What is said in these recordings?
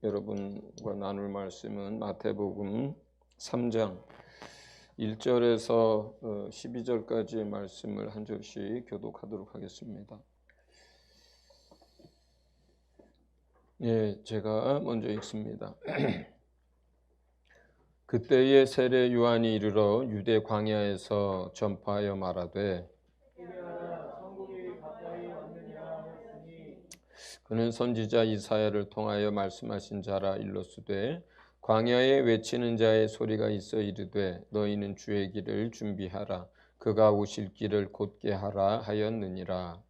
여러분과 나눌 말씀은 마태복음 3장 1절에서 12절까지의 말씀을 한 절씩 교독하도록 하겠습니다. 제가 먼저 읽습니다. 그때에 세례 요한이 이르러 유대 광야에서 전파하여 말하되 그는 선지자 이사야를 통하여 말씀하신 자라 일렀으되 광야에 외치는 자의 소리가 있어 이르되 너희는 주의 길을 준비하라 그가 오실 길을 곧게 하라 하였느니라.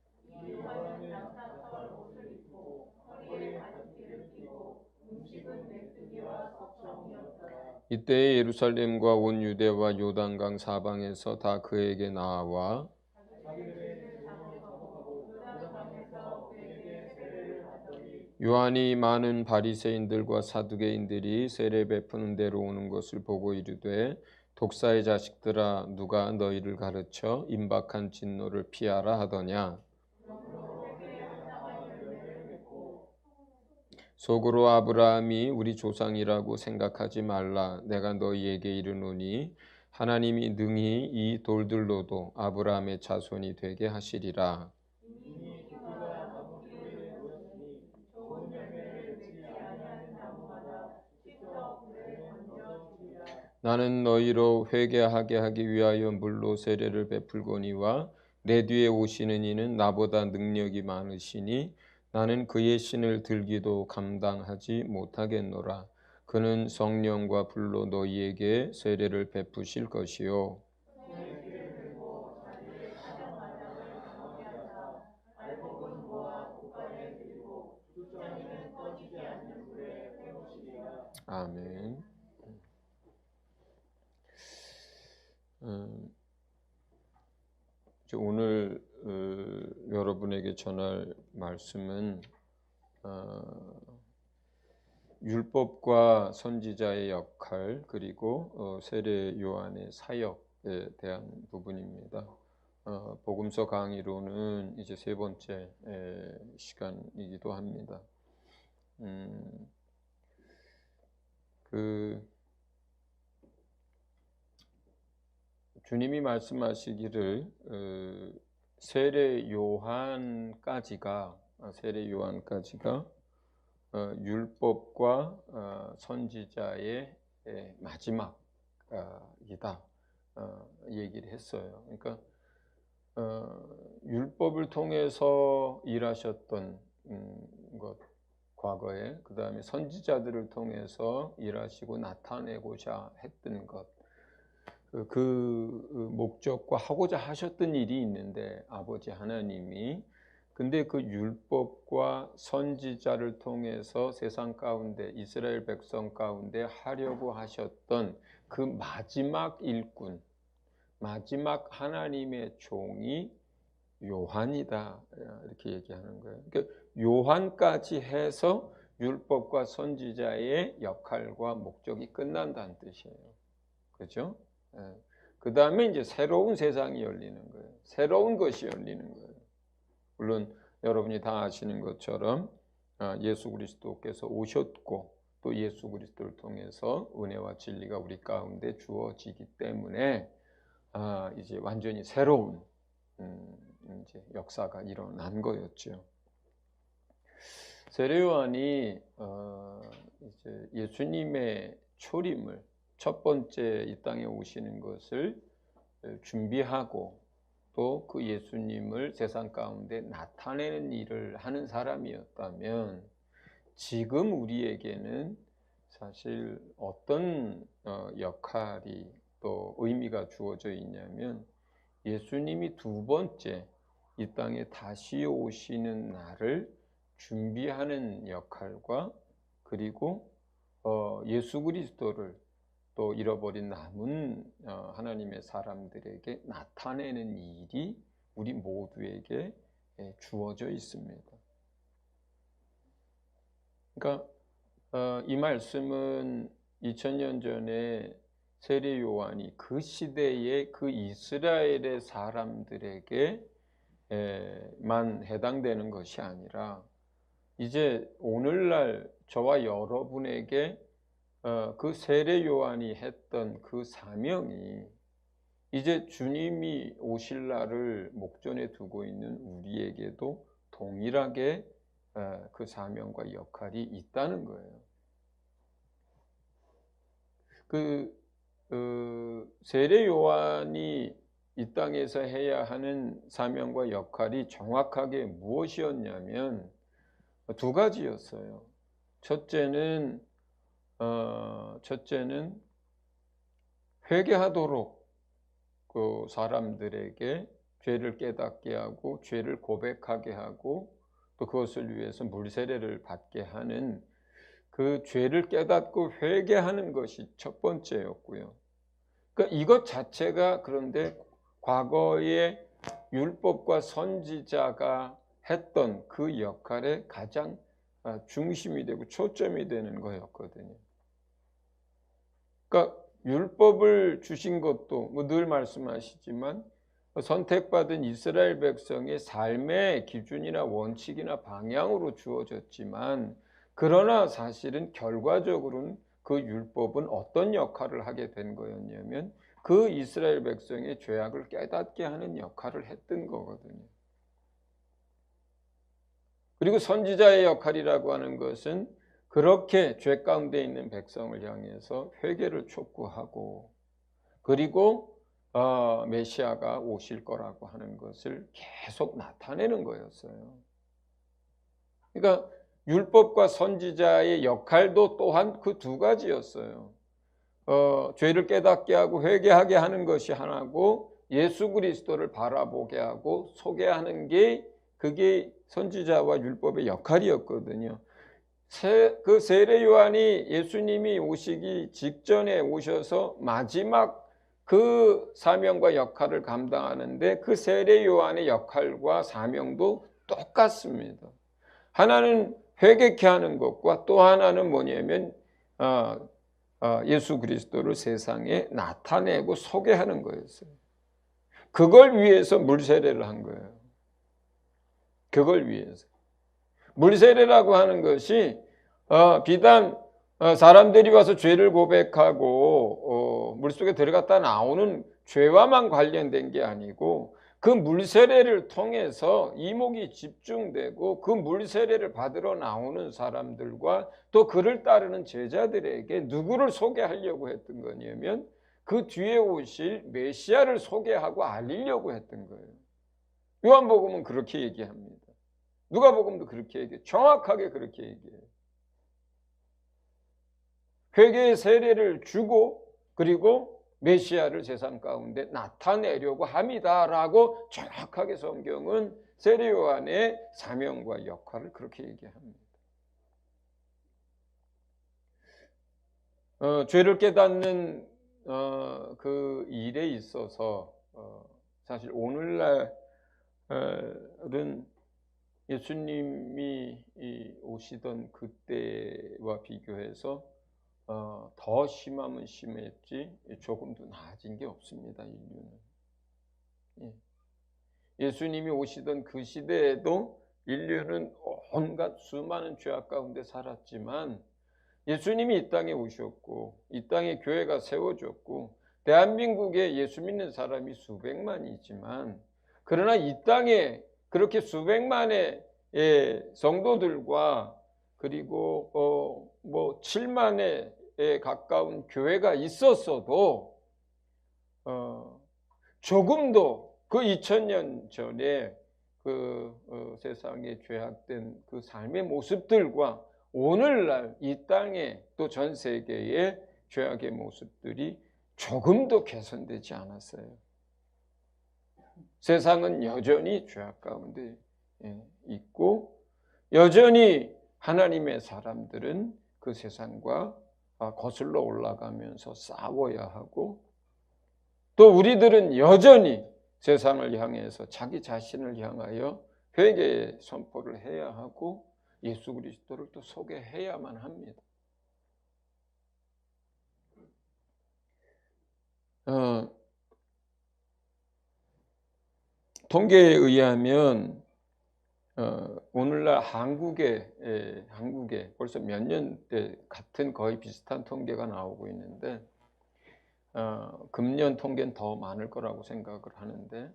이때에 예루살렘과 온 유대와 요단강 사방에서 다 그에게 나와 요한이 많은 바리새인들과 사두개인들이 세례 베푸는 데로 오는 것을 보고 이르되 독사의 자식들아 누가 너희를 가르쳐 임박한 진노를 피하라 하더냐. 속으로 아브라함이 우리 조상이라고 생각하지 말라. 내가 너희에게 이르노니 하나님이 능히 이 돌들로도 아브라함의 자손이 되게 하시리라. 나는 너희로 회개하게 하기 위하여 물로 세례를 베풀거니와 내 뒤에 오시는 이는 나보다 능력이 많으시니 나는 그의 신을 들기도 감당하지 못하겠노라. 그는 성령과 불로 너희에게 세례를 베푸실 것이요 아멘. 오늘 여러분에게 전할 말씀은 율법과 선지자의 역할 그리고 세례 요한의 사역에 대한 부분입니다. 복음서 강의로는 이제 세 번째 시간이기도 합니다. 주님이 말씀하시기를 세례 요한까지가 율법과 선지자의 마지막이다 얘기를 했어요. 그러니까 율법을 통해서 일하셨던 것 과거에 그 다음에 선지자들을 통해서 일하시고 나타내고자 했던 것 그 목적과 하고자 하셨던 일이 있는데 아버지 하나님이 근데 그 율법과 선지자를 통해서 세상 가운데 이스라엘 백성 가운데 하려고 하셨던 그 마지막 일꾼 마지막 하나님의 종이 요한이다 이렇게 얘기하는 거예요. 그러니까 요한까지 해서 율법과 선지자의 역할과 목적이 끝난다는 뜻이에요. 그렇죠? 그 다음에 이제 새로운 세상이 열리는 거예요. 새로운 것이 열리는 거예요. 물론 여러분이 다 아시는 것처럼 예수 그리스도께서 오셨고 또 예수 그리스도를 통해서 은혜와 진리가 우리 가운데 주어지기 때문에 이제 완전히 새로운 이제 역사가 일어난 거였죠. 세례 요한이 이제 예수님의 초림을 첫 번째 이 땅에 오시는 것을 준비하고 또 그 예수님을 세상 가운데 나타내는 일을 하는 사람이었다면 지금 우리에게는 사실 어떤 역할이 또 의미가 주어져 있냐면 예수님이 두 번째 이 땅에 다시 오시는 날을 준비하는 역할과 그리고 예수 그리스도를 또 잃어버린 남은 하나님의 사람들에게 나타내는 일이 우리 모두에게 주어져 있습니다. 그러니까 이 말씀은 2000년 전에 세례 요한이 그 시대의 그 이스라엘의 사람들에게만 해당되는 것이 아니라 이제 오늘날 저와 여러분에게 그 세례 요한이 했던 그 사명이 이제 주님이 오실 날을 목전에 두고 있는 우리에게도 동일하게 그 사명과 역할이 있다는 거예요. 세례 요한이 이 땅에서 해야 하는 사명과 역할이 정확하게 무엇이었냐면 두 가지였어요. 첫째는 회개하도록 그 사람들에게 죄를 깨닫게 하고 죄를 고백하게 하고 또 그것을 위해서 물세례를 받게 하는 그 죄를 깨닫고 회개하는 것이 첫 번째였고요. 그러니까 이것 자체가 그런데 과거의 율법과 선지자가 했던 그 역할의 가장 중심이 되고 초점이 되는 거였거든요. 그러니까 율법을 주신 것도 늘 말씀하시지만 선택받은 이스라엘 백성의 삶의 기준이나 원칙이나 방향으로 주어졌지만 그러나 사실은 결과적으로는 그 율법은 어떤 역할을 하게 된 거였냐면 그 이스라엘 백성의 죄악을 깨닫게 하는 역할을 했던 거거든요. 그리고 선지자의 역할이라고 하는 것은 그렇게 죄 가운데 있는 백성을 향해서 회개를 촉구하고 그리고 메시아가 오실 거라고 하는 것을 계속 나타내는 거였어요. 그러니까 율법과 선지자의 역할도 또한 그 두 가지였어요. 죄를 깨닫게 하고 회개하게 하는 것이 하나고 예수 그리스도를 바라보게 하고 소개하는 게 그게 선지자와 율법의 역할이었거든요. 그 세례 요한이 예수님이 오시기 직전에 오셔서 마지막 그 사명과 역할을 감당하는데 그 세례 요한의 역할과 사명도 똑같습니다. 하나는 회개케 하는 것과 또 하나는 뭐냐면 예수 그리스도를 세상에 나타내고 소개하는 거였어요. 그걸 위해서 물세례를 한 거예요. 그걸 위해서. 물세례라고 하는 것이 비단 사람들이 와서 죄를 고백하고 물속에 들어갔다 나오는 죄와만 관련된 게 아니고 그 물세례를 통해서 이목이 집중되고 그 물세례를 받으러 나오는 사람들과 또 그를 따르는 제자들에게 누구를 소개하려고 했던 거냐면 그 뒤에 오실 메시아를 소개하고 알리려고 했던 거예요. 요한복음은 그렇게 얘기합니다. 누가복음도 그렇게 얘기해요. 정확하게 그렇게 얘기해요. 회개의 세례를 주고 그리고 메시아를 세상 가운데 나타내려고 합니다라고 정확하게 성경은 세례 요한의 사명과 역할을 그렇게 얘기합니다. 죄를 깨닫는 그 일에 있어서 사실 오늘날은 예수님이 오시던 그때와 비교해서 더 심하면 심했지 조금도 나아진 게 없습니다. 인류는. 예수님이 오시던 그 시대에도 인류는 온갖 수많은 죄악 가운데 살았지만 예수님이 이 땅에 오셨고 이 땅에 교회가 세워졌고 대한민국에 예수 믿는 사람이 수백만이지만 그러나 이 땅에 그렇게 수백만의 성도들과 그리고 7만에 가까운 교회가 있었어도 조금도 그 2000년 전에 그 세상에 죄악된 그 삶의 모습들과 오늘날 이 땅에 또 전 세계의 죄악의 모습들이 조금도 개선되지 않았어요. 세상은 여전히 죄악 가운데 있고 여전히 하나님의 사람들은 그 세상과 거슬러 올라가면서 싸워야 하고 또 우리들은 여전히 세상을 향해서 자기 자신을 향하여 회개의 선포를 해야 하고 예수 그리스도를 또 소개해야만 합니다. 통계에 의하면 오늘날 한국에 벌써 몇 년째 같은 거의 비슷한 통계가 나오고 있는데 금년 통계는 더 많을 거라고 생각을 하는데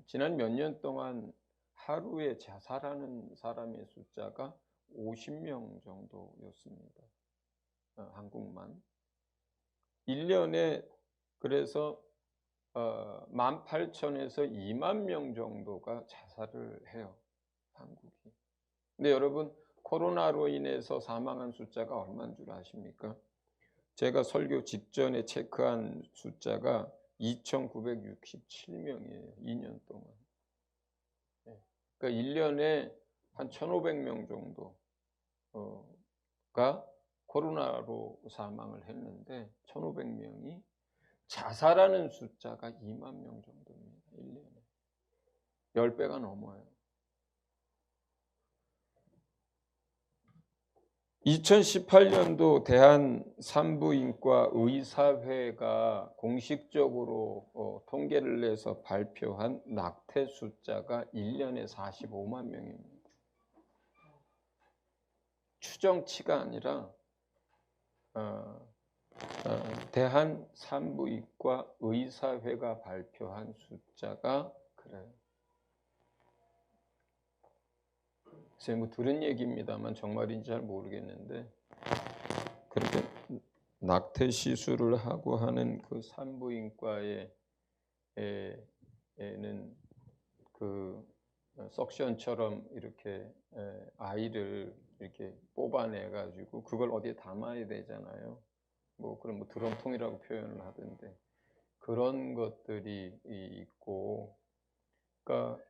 지난 몇 년 동안 하루에 자살하는 사람의 숫자가 50명 정도였습니다. 한국만. 1년에 그래서 18,000에서 2만 명 정도가 자살을 해요. 한국이. 근데 여러분 코로나로 인해서 사망한 숫자가 얼마인 줄 아십니까? 제가 설교 직전에 체크한 숫자가 2,967명이에요. 2년 동안. 그러니까 1년에 한 1,500명 정도가 코로나로 사망을 했는데 1,500명이 자살하는 숫자가 2만 명 정도입니다. 1년에. 10배가 넘어요. 2018년도 대한산부인과의사회가 공식적으로 통계를 내서 발표한 낙태 숫자가 1년에 45만 명입니다. 추정치가 아니라 대한산부인과의사회가 발표한 숫자가 그래요. 제가 뭐 들은 얘기입니다만 정말인지 잘 모르겠는데 그렇게 낙태 시술을 하고 하는 그 산부인과에는 그 석션처럼 이렇게 아이를 이렇게 뽑아내 가지고 그걸 어디에 담아야 되잖아요. 뭐 그런 뭐 드럼통이라고 표현을 하던데 그런 것들이 있고, 그러니까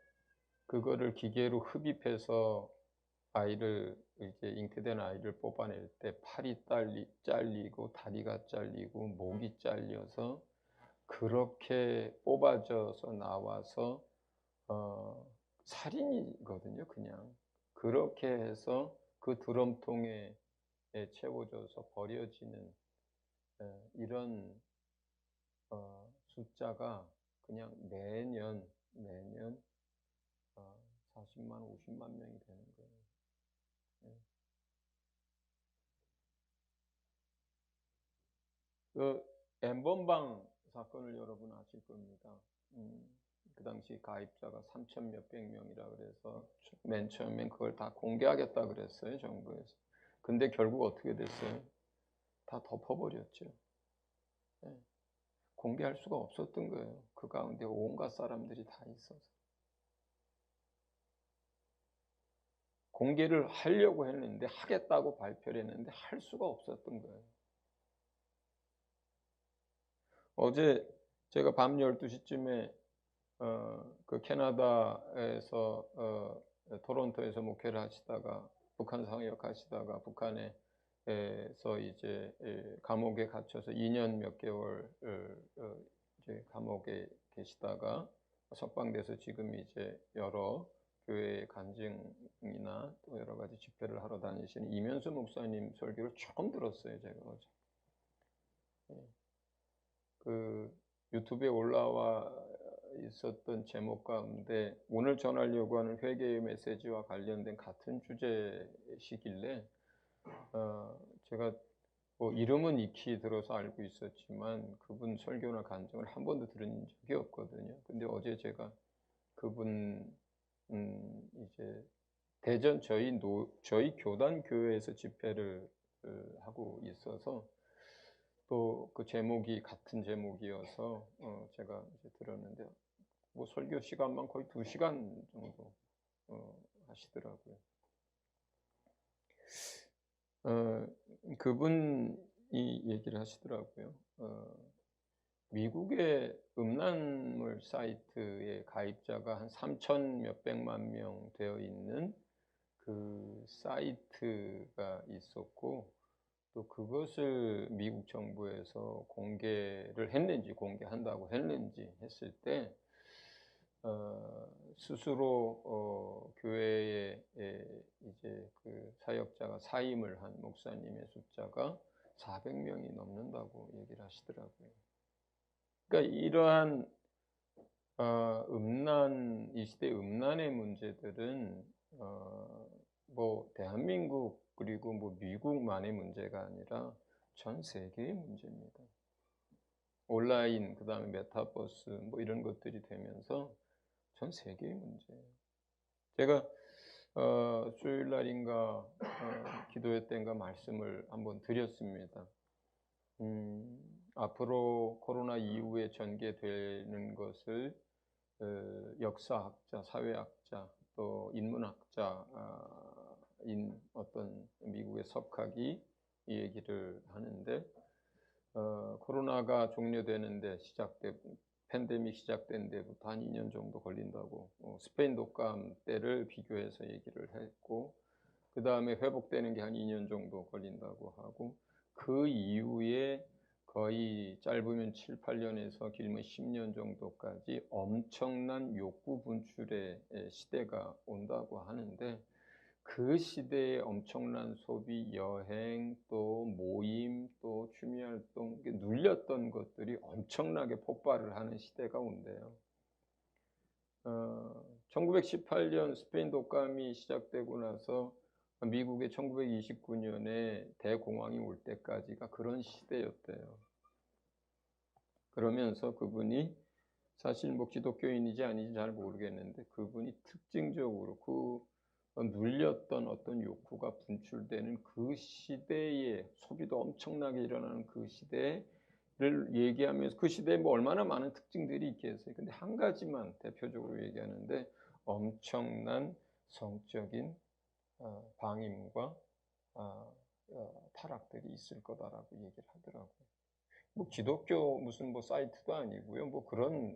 그거를 기계로 흡입해서 아이를 이제 잉태된 아이를 뽑아낼 때 팔이 잘리고 다리가 잘리고 목이 잘려서 그렇게 뽑아져서 나와서 살인이거든요. 그냥 그렇게 해서 그 드럼통에 채워져서 버려지는 이런 숫자가 그냥 매년 40만 50만 명이 되는 거예요. 그 엠번방 사건을 여러분 아실 겁니다. 그 당시 가입자가 3천 몇백 명이라 그래서 맨 처음엔 그걸 다 공개하겠다 그랬어요, 정부에서. 근데 결국 어떻게 됐어요? 다 덮어버렸죠. 네. 공개할 수가 없었던 거예요. 그 가운데 온갖 사람들이 다 있어서. 공개를 하려고 했는데, 하겠다고 발표를 했는데 할 수가 없었던 거예요. 어제 제가 밤 12시쯤에 그 캐나다에서 토론토에서 목회를 하시다가 북한 상역 하시다가 북한에서 이제 감옥에 갇혀서 2년 몇 개월 이제 감옥에 계시다가 석방돼서 지금 이제 여러 교회 간증이나 또 여러 가지 집회를 하러 다니시는 이면수 목사님 설교를 처음 들었어요, 제가 어제. 그 유튜브에 올라와 있었던 제목 가운데 오늘 전하려고 하는 회개의 메시지와 관련된 같은 주제시길래 제가 뭐 이름은 익히 들어서 알고 있었지만 그분 설교나 간증을 한 번도 들은 적이 없거든요. 근데 어제 제가 그분 이제 대전 저희 교단 교회에서 집회를 하고 있어서 또 그 제목이 같은 제목이어서 제가 이제 들었는데 뭐 설교 시간만 거의 2시간 정도 하시더라고요. 그분이 얘기를 하시더라고요. 미국의 음란물 사이트의 가입자가 한 3천 몇백만 명 되어 있는 그 사이트가 있었고 또 그것을 미국 정부에서 공개를 했는지 공개한다고 했는지 했을 때 스스로 교회에 이제 그 사역자가 사임을 한 목사님의 숫자가 400명이 넘는다고 얘기를 하시더라고요. 그러니까 이러한 이 시대 음란의 문제들은 뭐 대한민국 그리고 뭐 미국만의 문제가 아니라 전 세계의 문제입니다. 온라인 그다음에 메타버스 뭐 이런 것들이 되면서 전 세계의 문제예요. 제가 주일 날인가 기도회 때인가 말씀을 한번 드렸습니다. 앞으로 코로나 이후에 전개되는 것을 역사학자, 사회학자, 또 인문학자인 어떤 미국의 석학이 이 얘기를 하는데 코로나가 종료되는데 팬데믹 시작된 데부터 한 2년 정도 걸린다고 스페인 독감 때를 비교해서 얘기를 했고 그 다음에 회복되는 게 한 2년 정도 걸린다고 하고 그 이후에 거의 짧으면 7, 8년에서 길면 10년 정도까지 엄청난 욕구 분출의 시대가 온다고 하는데 그 시대에 엄청난 소비, 여행, 또 모임, 또 취미활동 눌렸던 것들이 엄청나게 폭발을 하는 시대가 온대요. 1918년 스페인 독감이 시작되고 나서 미국의 1929년에 대공황이 올 때까지가 그런 시대였대요. 그러면서 그분이 사실 뭐 기독교인이지 아닌지 잘 모르겠는데 그분이 특징적으로 그 눌렸던 어떤 욕구가 분출되는 그 시대에 소비도 엄청나게 일어나는 그 시대를 얘기하면서 그 시대에 뭐 얼마나 많은 특징들이 있겠어요. 근데 한 가지만 대표적으로 얘기하는데 엄청난 성적인 방임과 타락들이 있을 거다라고 얘기를 하더라고요. 뭐 기독교 무슨 뭐 사이트도 아니고요. 뭐 그런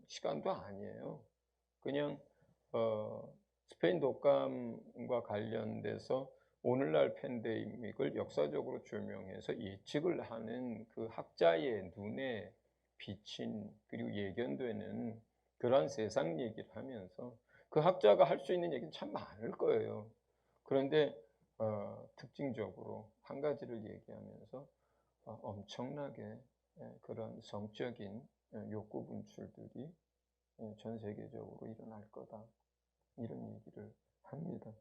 시간도 아니에요. 그냥 스페인 독감과 관련돼서 오늘날 팬데믹을 역사적으로 조명해서 예측을 하는 그 학자의 눈에 비친 그리고 예견되는 그런 세상 얘기를 하면서 그 학자가 할 수 있는 얘기는 참 많을 거예요. 그런데 특징적으로 한 가지를 얘기하면서 엄청나게 그런 성적인 욕구 분출들이 전 세계적으로 일어날 거다. 이런 얘기를 합니다.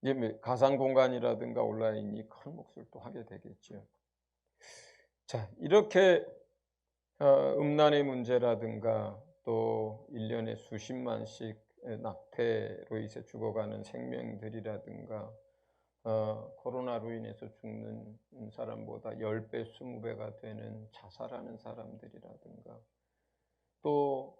이제 가상 공간이라든가 온라인이 큰 몫을 또 하게 되겠죠. 자, 이렇게 음란의 문제라든가 또 1년에 수십만씩 낙태로 인해 죽어가는 생명들이라든가 코로나로 인해서 죽는 사람보다 10배, 20배가 되는 자살하는 사람들이라든가 또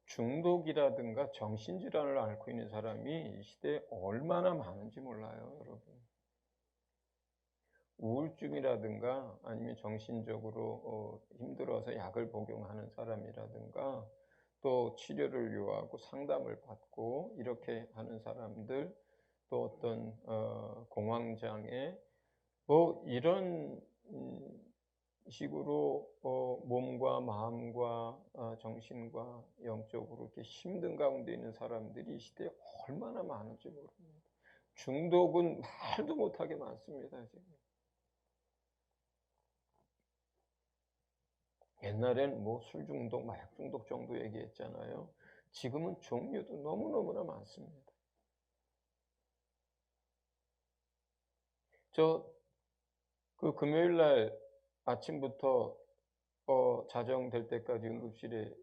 중독이라든가 정신질환을 앓고 있는 사람이 이 시대에 얼마나 많은지 몰라요, 여러분. 우울증이라든가 아니면 정신적으로 힘들어서 약을 복용하는 사람이라든가 또 치료를 요하고 상담을 받고 이렇게 하는 사람들 또 어떤 공황장애 뭐 이런 식으로 몸과 마음과 정신과 영적으로 이렇게 힘든 가운데 있는 사람들이 이 시대에 얼마나 많은지 모릅니다. 중독은 말도 못하게 많습니다. 지금. 옛날엔 뭐 술 중독, 마약 중독 정도 얘기했잖아요. 지금은 종류도 너무너무나 많습니다. 그 금요일 날 아침부터 자정될 때까지 응급실에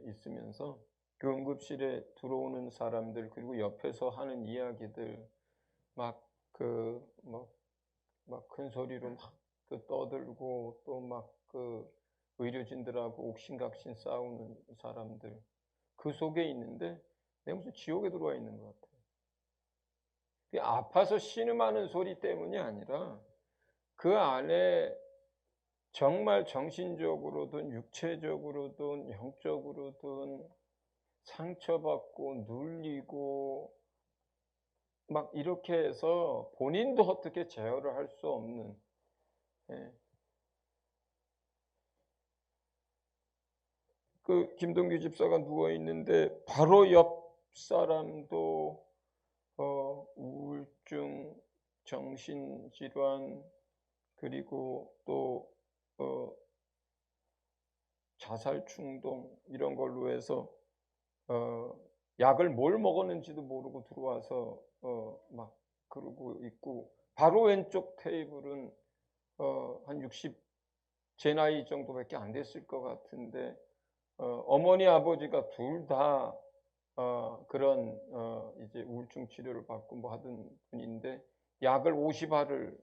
있으면서 그 응급실에 들어오는 사람들 그리고 옆에서 하는 이야기들 막 큰 소리로 막 떠들고 또 막 의료진들하고 옥신각신 싸우는 사람들 그 속에 있는데 내가 무슨 지옥에 들어와 있는 것 같아요. 아파서 신음하는 소리 때문이 아니라 그 안에 정말 정신적으로든 육체적으로든 영적으로든 상처받고 눌리고 막 이렇게 해서 본인도 어떻게 제어를 할 수 없는 그 김동규 집사가 누워 있는데 바로 옆 사람도 우울증, 정신질환 그리고 또 자살 충동 이런 걸로 해서 약을 뭘 먹었는지도 모르고 들어와서 막 그러고 있고, 바로 왼쪽 테이블은 한 60, 제 나이 정도밖에 안 됐을 것 같은데 어머니 아버지가 둘 다 그런 이제 우울증 치료를 받고 뭐 하던 분인데 약을 50알을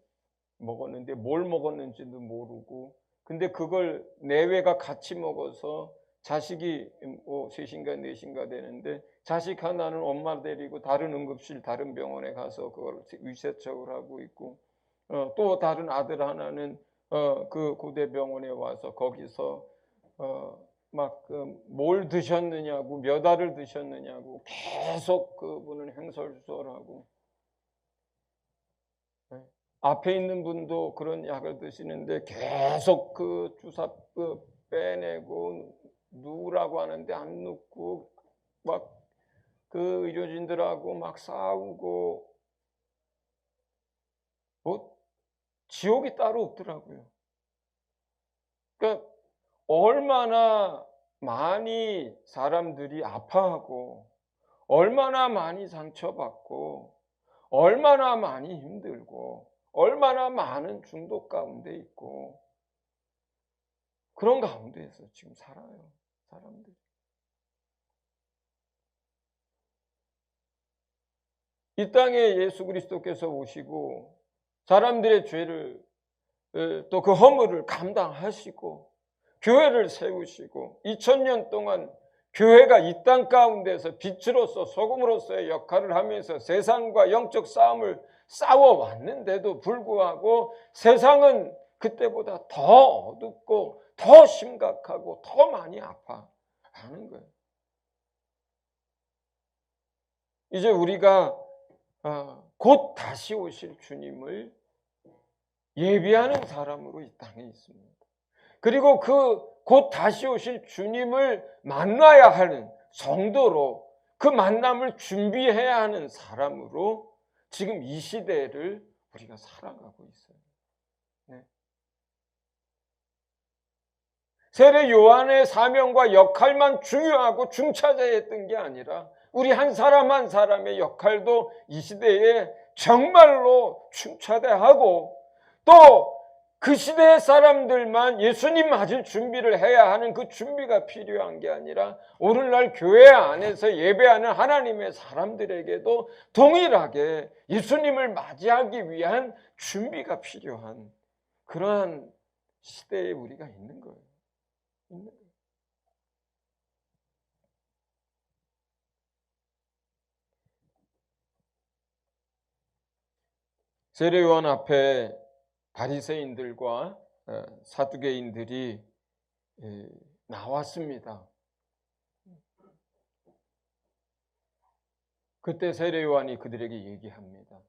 먹었는데 뭘 먹었는지도 모르고, 근데 그걸 내외가 같이 먹어서 자식이 뭐 셋인가 넷인가 되는데 자식 하나는 엄마 데리고 다른 응급실 다른 병원에 가서 그걸 위세척을 하고 있고, 또 다른 아들 하나는 그 고대병원에 와서 거기서 막 뭘 드셨느냐고, 몇 알을 드셨느냐고 계속 그분은 횡설수설하고, 앞에 있는 분도 그런 약을 드시는데 계속 그 주사 빼내고 누우라고 하는데 안 눕고, 막 그 의료진들하고 막 싸우고, 뭐 지옥이 따로 없더라고요. 그러니까 얼마나 많이 사람들이 아파하고, 얼마나 많이 상처받고, 얼마나 많이 힘들고, 얼마나 많은 중독 가운데 있고, 그런 가운데에서 지금 살아요, 사람들이. 이 땅에 예수 그리스도께서 오시고 사람들의 죄를 또 그 허물을 감당하시고 교회를 세우시고 2000년 동안 교회가 이 땅 가운데서 빛으로서 소금으로서의 역할을 하면서 세상과 영적 싸움을 싸워왔는데도 불구하고 세상은 그때보다 더 어둡고 더 심각하고 더 많이 아파하는 거예요. 이제 우리가 곧 다시 오실 주님을 예비하는 사람으로 이 땅에 있습니다. 그리고 그 곧 다시 오실 주님을 만나야 하는 성도로, 그 만남을 준비해야 하는 사람으로 지금 이 시대를 우리가 살아가고 있어요. 네. 세례 요한의 사명과 역할만 중요하고 중차대했던 게 아니라 우리 한 사람 한 사람의 역할도 이 시대에 정말로 중차대하고, 또 그 시대의 사람들만 예수님 맞을 준비를 해야 하는 그 준비가 필요한 게 아니라 오늘날 교회 안에서 예배하는 하나님의 사람들에게도 동일하게 예수님을 맞이하기 위한 준비가 필요한 그러한 시대에 우리가 있는 거예요. 세례 요한 앞에 바리새인들과 사두개인들이 나왔습니다. 그때 세례 요한이 그들에게 얘기합니다.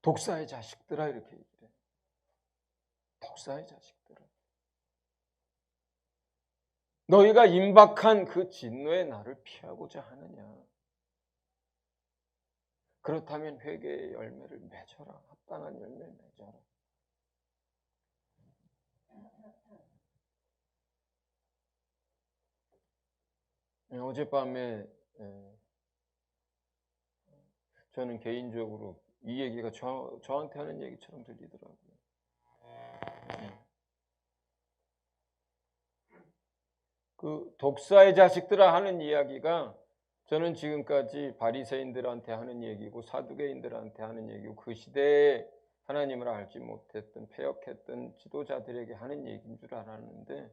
독사의 자식들아, 이렇게 얘기해요. 독사의 자식들아, 너희가 임박한 그 진노의 날을 피하고자 하느냐? 그렇다면 회개의 열매를 맺어라. 합당한 열매를 맺어라. 어젯밤에 저는 개인적으로 이 얘기가 저한테 하는 얘기처럼 들리더라고요. 그 독사의 자식들아 하는 이야기가 저는 지금까지 바리새인들한테 하는 얘기고 사두개인들한테 하는 얘기고 그 시대에 하나님을 알지 못했던 패역했던 지도자들에게 하는 얘기인 줄 알았는데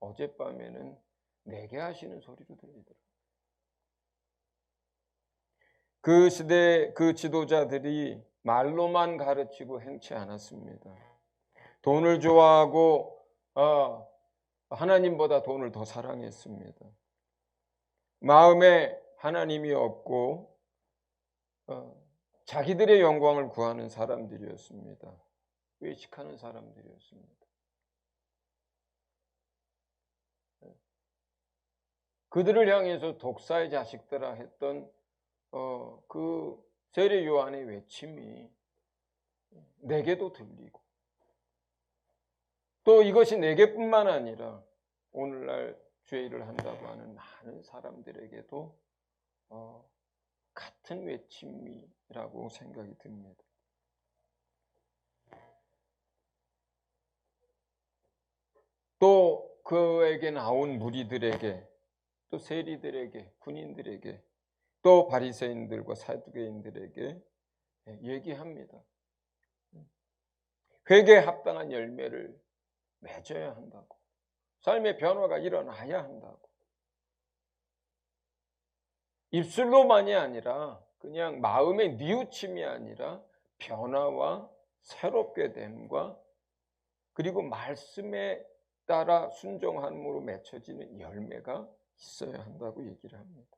어젯밤에는 내게 하시는 소리로 들리더라고요. 그 시대 그 지도자들이 말로만 가르치고 행치 않았습니다. 돈을 좋아하고 하나님보다 돈을 더 사랑했습니다. 마음에 하나님이 없고 자기들의 영광을 구하는 사람들이었습니다. 외식하는 사람들이었습니다. 그들을 향해서 독사의 자식들아 했던 그 세례 요한의 외침이 내게도 들리고 또 이것이 내게뿐만 아니라 오늘날 죄일을 한다고 하는 많은 사람들에게도 같은 외침이라고 생각이 듭니다. 또 그에게 나온 무리들에게, 또 세리들에게, 군인들에게, 또 바리새인들과 사두개인들에게 얘기합니다. 회개에 합당한 열매를 맺어야 한다고, 삶의 변화가 일어나야 한다고, 입술로만이 아니라 그냥 마음의 뉘우침이 아니라 변화와 새롭게 됨과 그리고 말씀에 따라 순종함으로 맺혀지는 열매가 있어야 한다고 얘기를 합니다.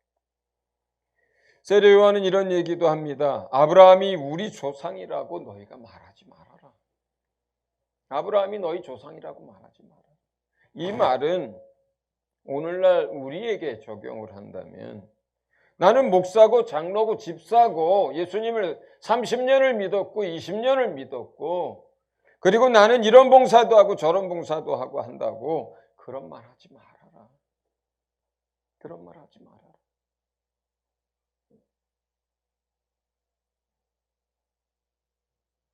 세례 요한은 이런 얘기도 합니다. 아브라함이 우리 조상이라고 너희가 말하지 말아라. 아브라함이 너희 조상이라고 말하지 마라. 이 말은 오늘날 우리에게 적용을 한다면, 나는 목사고 장로고 집사고 예수님을 30년을 믿었고 20년을 믿었고, 그리고 나는 이런 봉사도 하고 저런 봉사도 하고 한다고 그런 말 하지 말아라. 그런 말 하지 말아라.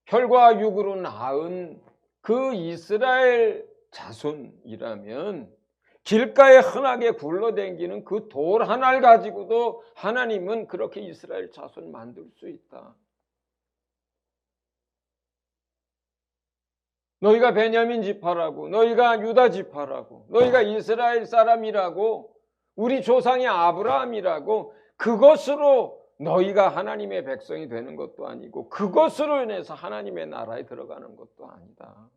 혈과 육으로 낳은 그 이스라엘 자손이라면 길가에 흔하게 굴러다니는 그 돌 하나를 가지고도 하나님은 그렇게 이스라엘 자손 만들 수 있다. 너희가 베냐민 지파라고, 너희가 유다 지파라고, 너희가 이스라엘 사람이라고, 우리 조상이 아브라함이라고, 그것으로 너희가 하나님의 백성이 되는 것도 아니고 그것으로 인해서 하나님의 나라에 들어가는 것도 아니다.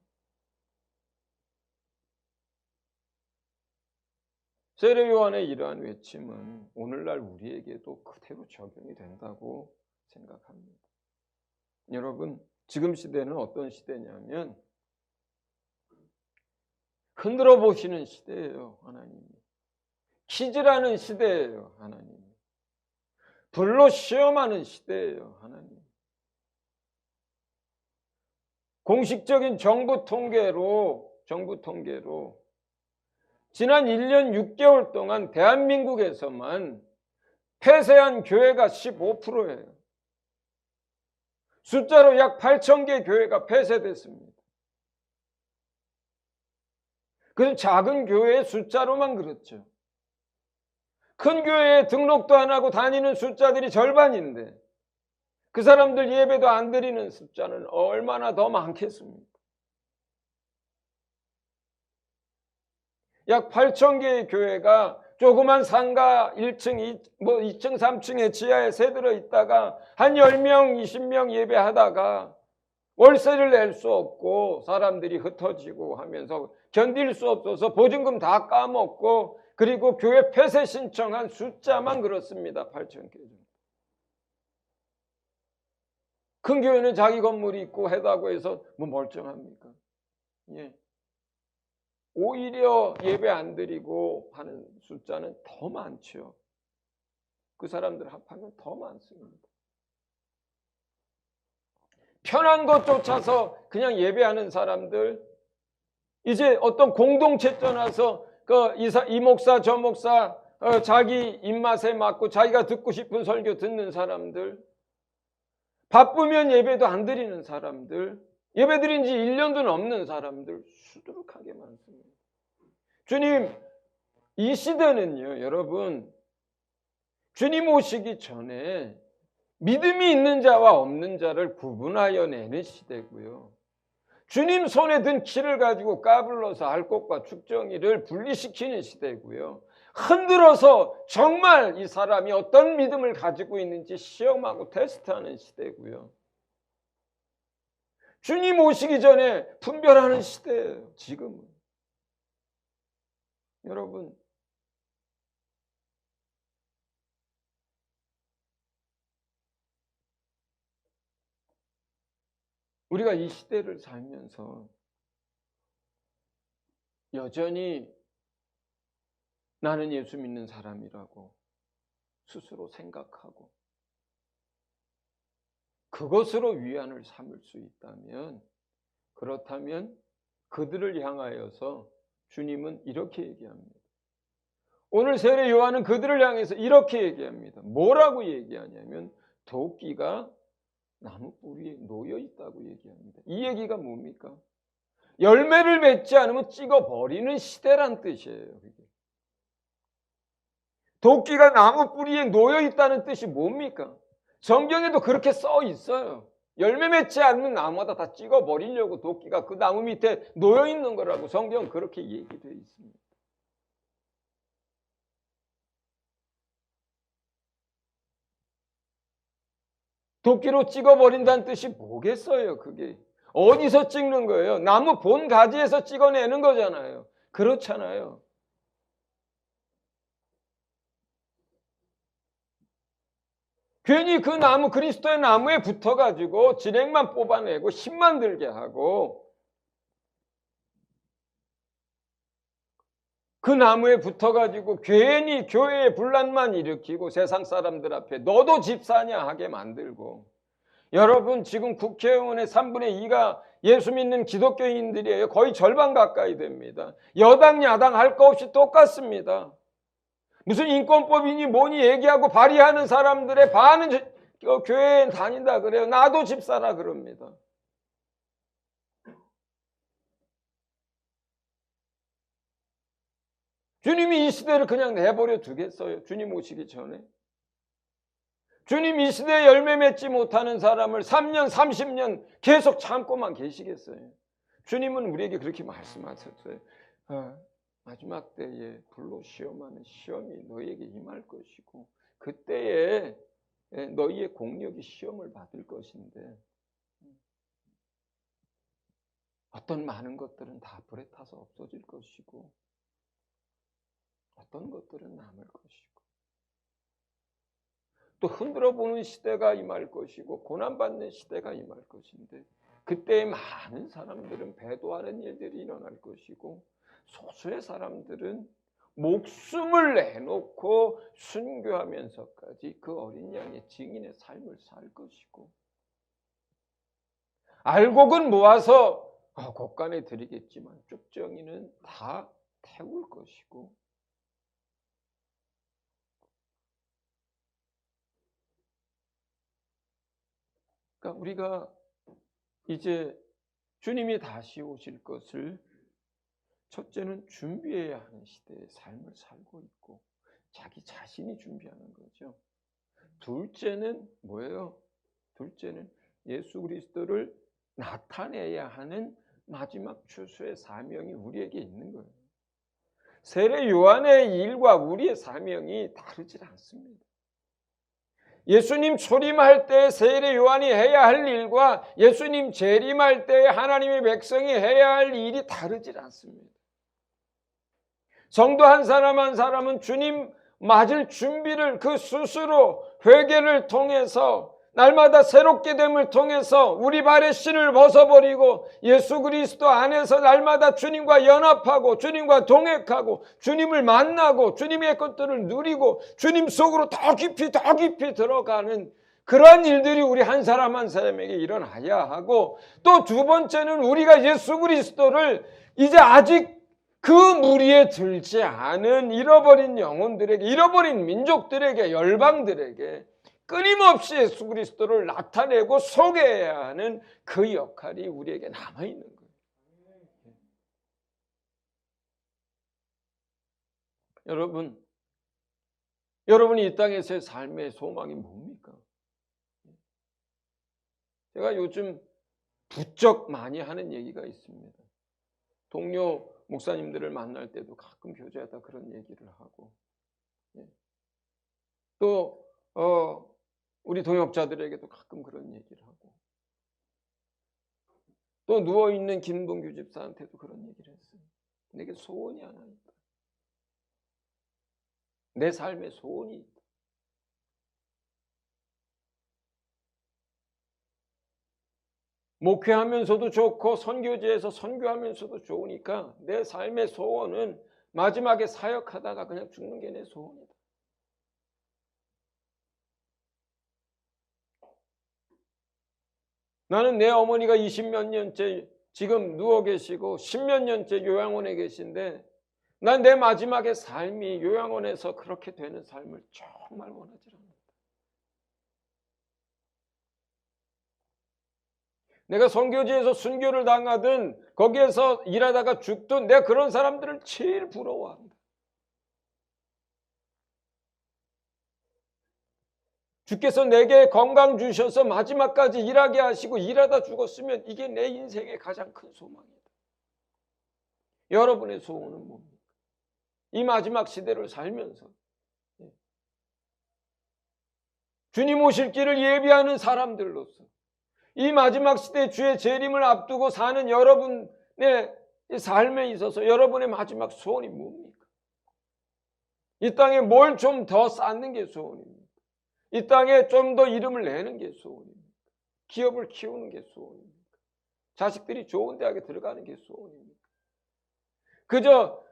세례 요한의 이러한 외침은 오늘날 우리에게도 그대로 적용이 된다고 생각합니다. 여러분, 지금 시대는 어떤 시대냐면 흔들어 보시는 시대예요. 하나님이 퀴즈라는 시대예요. 하나님 불로 시험하는 시대예요. 하나님 공식적인 정부 통계로 지난 1년 6개월 동안 대한민국에서만 폐쇄한 교회가 15%예요. 숫자로 약 8,000개 교회가 폐쇄됐습니다. 그래서 작은 교회의 숫자로만 그렇죠. 큰 교회에 등록도 안 하고 다니는 숫자들이 절반인데 그 사람들 예배도 안 드리는 숫자는 얼마나 더 많겠습니까? 약 8,000개의 교회가 조그만 상가 1층, 2층, 3층에 지하에 새들어 있다가 한 10명, 20명 예배하다가 월세를 낼 수 없고 사람들이 흩어지고 하면서 견딜 수 없어서 보증금 다 까먹고, 그리고 교회 폐쇄 신청한 숫자만 그렇습니다. 8,000개 정도. 큰 교회는 자기 건물이 있고 해다고 해서 뭐 멀쩡합니까? 예. 오히려 예배 안 드리고 하는 숫자는 더 많죠. 그 사람들 합하면 더 많습니다. 편한 것 쫓아서 그냥 예배하는 사람들, 이제 어떤 공동체 떠나서 이 목사 저 목사 자기 입맛에 맞고 자기가 듣고 싶은 설교 듣는 사람들, 바쁘면 예배도 안 드리는 사람들, 예배 드린 지 1년도 넘는 사람들 수두룩하게 많습니다. 주님, 이 시대는요, 여러분, 주님 오시기 전에 믿음이 있는 자와 없는 자를 구분하여 내는 시대고요. 주님 손에 든 키를 가지고 까불러서 알곡과 죽정이를 분리시키는 시대고요. 흔들어서 정말 이 사람이 어떤 믿음을 가지고 있는지 시험하고 테스트하는 시대고요. 주님 오시기 전에 분별하는 시대예요. 지금은. 여러분, 우리가 이 시대를 살면서 여전히 나는 예수 믿는 사람이라고 스스로 생각하고 그것으로 위안을 삼을 수 있다면, 그렇다면 그들을 향하여서 주님은 이렇게 얘기합니다. 오늘 세례 요한은 그들을 향해서 이렇게 얘기합니다. 뭐라고 얘기하냐면 도끼가 나무 뿌리에 놓여 있다고 얘기합니다. 이 얘기가 뭡니까? 열매를 맺지 않으면 찍어버리는 시대란 뜻이에요. 도끼가 나무 뿌리에 놓여 있다는 뜻이 뭡니까? 성경에도 그렇게 써 있어요. 열매 맺지 않는 나무마다 다 찍어버리려고 도끼가 그 나무 밑에 놓여 있는 거라고 성경은 그렇게 얘기되어 있습니다. 도끼로 찍어버린다는 뜻이 뭐겠어요, 그게? 어디서 찍는 거예요? 나무 본 가지에서 찍어내는 거잖아요. 그렇잖아요. 괜히 그 나무, 그리스도의 나무에 붙어가지고 진액만 뽑아내고 힘만 들게 하고 그 나무에 붙어가지고 괜히 교회에 분란만 일으키고 세상 사람들 앞에 너도 집사냐 하게 만들고 여러분 지금 국회의원의 3분의 2가 예수 믿는 기독교인들이에요. 거의 절반 가까이 됩니다. 여당 야당 할 거 없이 똑같습니다. 무슨 인권법이니 뭐니 얘기하고 발의하는 사람들의 반은 교회에 다닌다 그래요. 나도 집사라 그럽니다. 주님이 이 시대를 그냥 내버려 두겠어요? 주님 오시기 전에. 주님 이 시대에 열매 맺지 못하는 사람을 3년, 30년 계속 참고만 계시겠어요? 주님은 우리에게 그렇게 말씀하셨어요. 마지막 때에 불로 시험하는 시험이 너희에게 임할 것이고 그때에 너희의 공력이 시험을 받을 것인데 어떤 많은 것들은 다 불에 타서 없어질 것이고 어떤 것들은 남을 것이고 또 흔들어 보는 시대가 임할 것이고 고난받는 시대가 임할 것인데 그때에 많은 사람들은 배도하는 일들이 일어날 것이고 소수의 사람들은 목숨을 내놓고 순교하면서까지 그 어린 양의 증인의 삶을 살 것이고 알곡은 모아서 곳간에 드리겠지만 쭉정이는 다 태울 것이고 그러니까 우리가 이제 주님이 다시 오실 것을 첫째는 준비해야 하는 시대의 삶을 살고 있고 자기 자신이 준비하는 거죠. 둘째는 뭐예요? 둘째는 예수 그리스도를 나타내야 하는 마지막 추수의 사명이 우리에게 있는 거예요. 세례 요한의 일과 우리의 사명이 다르지 않습니다. 예수님 초림할 때 세례 요한이 해야 할 일과 예수님 재림할 때 하나님의 백성이 해야 할 일이 다르지 않습니다. 성도 한 사람 한 사람은 주님 맞을 준비를 그 스스로 회개를 통해서 날마다 새롭게 됨을 통해서 우리 발의 신을 벗어버리고 예수 그리스도 안에서 날마다 주님과 연합하고 주님과 동행하고 주님을 만나고 주님의 것들을 누리고 주님 속으로 더 깊이 들어가는 그러한 일들이 우리 한 사람 한 사람에게 일어나야 하고 또 두 번째는 우리가 예수 그리스도를 이제 아직 그 무리에 들지 않은 잃어버린 영혼들에게 잃어버린 민족들에게 열방들에게 끊임없이 예수 그리스도를 나타내고 소개해야 하는 그 역할이 우리에게 남아있는 거예요. 여러분이 이 땅에서의 삶의 소망이 뭡니까? 제가 요즘 부쩍 많이 하는 얘기가 있습니다. 동료 목사님들을 만날 때도 가끔 교제하다 그런 얘기를 하고 또 우리 동역자들에게도 가끔 그런 얘기를 하고 또 누워있는 김동규 집사한테도 그런 얘기를 했어요. 내게 소원이 하나 있다. 내 삶에 소원이 있다. 목회하면서도 좋고 선교지에서 선교하면서도 좋으니까 내 삶의 소원은 마지막에 사역하다가 그냥 죽는 게 내 소원이다. 나는 내 어머니가 20몇 년째 지금 누워 계시고 10몇 년째 요양원에 계신데 난 내 마지막의 삶이 요양원에서 그렇게 되는 삶을 정말 원하지 않는다. 내가 선교지에서 순교를 당하든 거기에서 일하다가 죽든 내가 그런 사람들을 제일 부러워한다. 주께서 내게 건강 주셔서 마지막까지 일하게 하시고 일하다 죽었으면 이게 내 인생의 가장 큰 소망이다. 여러분의 소원은 뭡니까? 이 마지막 시대를 살면서 주님 오실 길을 예비하는 사람들로서 이 마지막 시대 주의 재림을 앞두고 사는 여러분의 삶에 있어서 여러분의 마지막 소원이 뭡니까? 이 땅에 뭘 좀 더 쌓는 게 소원입니까? 이 땅에 좀 더 이름을 내는 게 소원입니까? 기업을 키우는 게 소원입니까? 자식들이 좋은 대학에 들어가는 게 소원입니까? 그저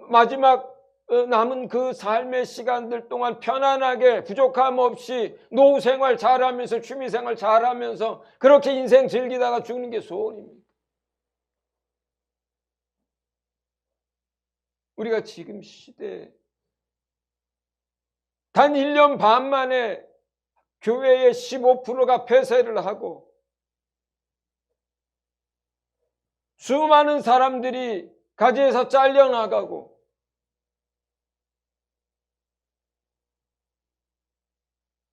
마지막 남은 그 삶의 시간들 동안 편안하게 부족함 없이 노후 생활 잘하면서 취미 생활 잘하면서 그렇게 인생 즐기다가 죽는 게 소원입니다. 우리가 지금 시대에 단 1년 반 만에 교회의 15%가 폐쇄를 하고 수많은 사람들이 가지에서 잘려나가고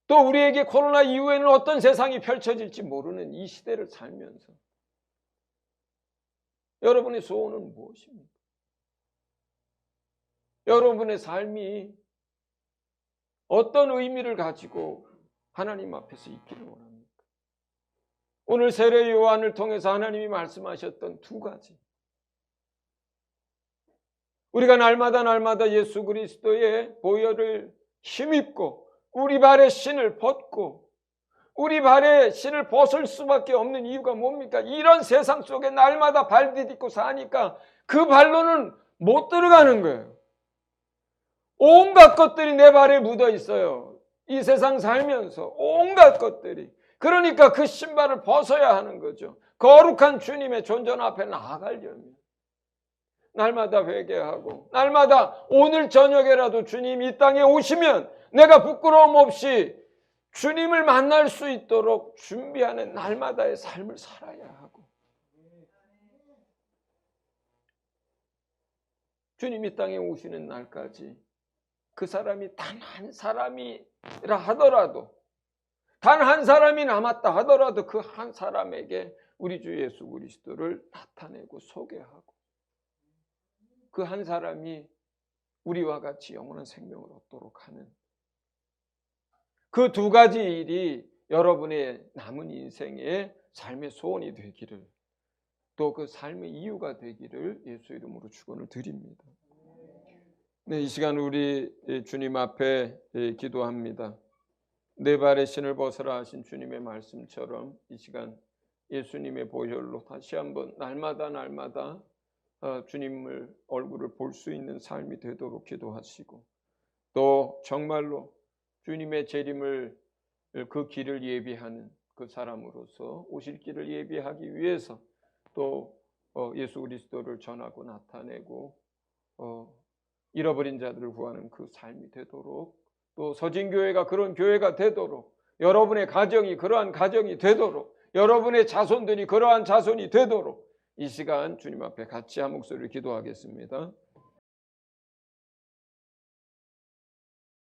또 우리에게 코로나 이후에는 어떤 세상이 펼쳐질지 모르는 이 시대를 살면서 여러분의 소원은 무엇입니까? 여러분의 삶이 어떤 의미를 가지고 하나님 앞에서 있기를 원합니까? 오늘 세례 요한을 통해서 하나님이 말씀하셨던 두 가지. 우리가 날마다 예수 그리스도의 보혈을 힘입고 우리 발에 신을 벗고 우리 발에 신을 벗을 수밖에 없는 이유가 뭡니까? 이런 세상 속에 날마다 발 디딛고 사니까 그 발로는 못 들어가는 거예요. 온갖 것들이 내 발에 묻어 있어요. 이 세상 살면서 온갖 것들이. 그러니까 그 신발을 벗어야 하는 거죠. 거룩한 주님의 존전 앞에 나아가려면 날마다 회개하고 날마다 오늘 저녁에라도 주님 이 땅에 오시면 내가 부끄러움 없이 주님을 만날 수 있도록 준비하는 날마다의 삶을 살아야 하고 주님 이 땅에 오시는 날까지 그 사람이 단 한 사람이라 하더라도 단 한 사람이 남았다 하더라도 그 한 사람에게 우리 주 예수 그리스도를 나타내고 소개하고 그 한 사람이 우리와 같이 영원한 생명을 얻도록 하는 그 두 가지 일이 여러분의 남은 인생의 삶의 소원이 되기를 또 그 삶의 이유가 되기를 예수 이름으로 축원을 드립니다. 네, 이 시간 우리 주님 앞에 기도합니다. 내 발에 신을 벗으라 하신 주님의 말씀처럼 이 시간 예수님의 보혈로 다시 한번 날마다 주님을 얼굴을 볼 수 있는 삶이 되도록 기도하시고 또 정말로 주님의 재림을 그 길을 예비하는 그 사람으로서 오실 길을 예비하기 위해서 또 예수 그리스도를 전하고 나타내고 잃어버린 자들을 구하는 그 삶이 되도록 또 서진교회가 그런 교회가 되도록 여러분의 가정이 그러한 가정이 되도록 여러분의 자손들이 그러한 자손이 되도록 이 시간 주님 앞에 같이 한 목소리를 기도하겠습니다.